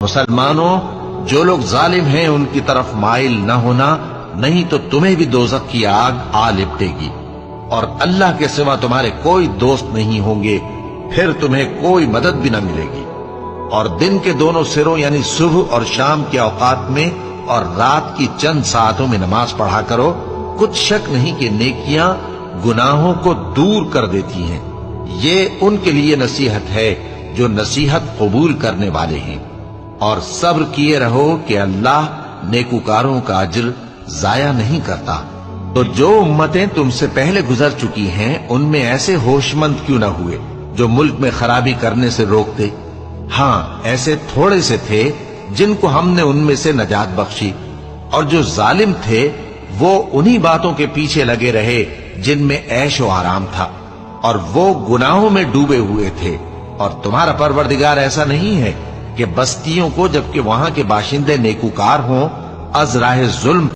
مسلمانوں، جو لوگ ظالم ہیں ان کی طرف مائل نہ ہونا، نہیں تو تمہیں بھی دوزخ کی آگ آ لپٹے گی، اور اللہ کے سوا تمہارے کوئی دوست نہیں ہوں گے، پھر تمہیں کوئی مدد بھی نہ ملے گی۔ اور دن کے دونوں سروں یعنی صبح اور شام کے اوقات میں اور رات کی چند ساعتوں میں نماز پڑھا کرو، کچھ شک نہیں کہ نیکیاں گناہوں کو دور کر دیتی ہیں۔ یہ ان کے لیے نصیحت ہے جو نصیحت قبول کرنے والے ہیں، اور صبر کیے رہو کہ اللہ نیکوکاروں کا اجر ضائع نہیں کرتا۔ تو جو امتیں تم سے پہلے گزر چکی ہیں ان میں ایسے ہوش مند کیوں نہ ہوئے جو ملک میں خرابی کرنے سے روکتے؟ ہاں، ایسے تھوڑے سے تھے جن کو ہم نے ان میں سے نجات بخشی، اور جو ظالم تھے وہ انہی باتوں کے پیچھے لگے رہے جن میں عیش و آرام تھا، اور وہ گناہوں میں ڈوبے ہوئے تھے۔ اور تمہارا پروردگار ایسا نہیں ہے کہ بستیوں کو جبکہ وہاں کے باشندے نیکوکار ہوں از راہ ظلم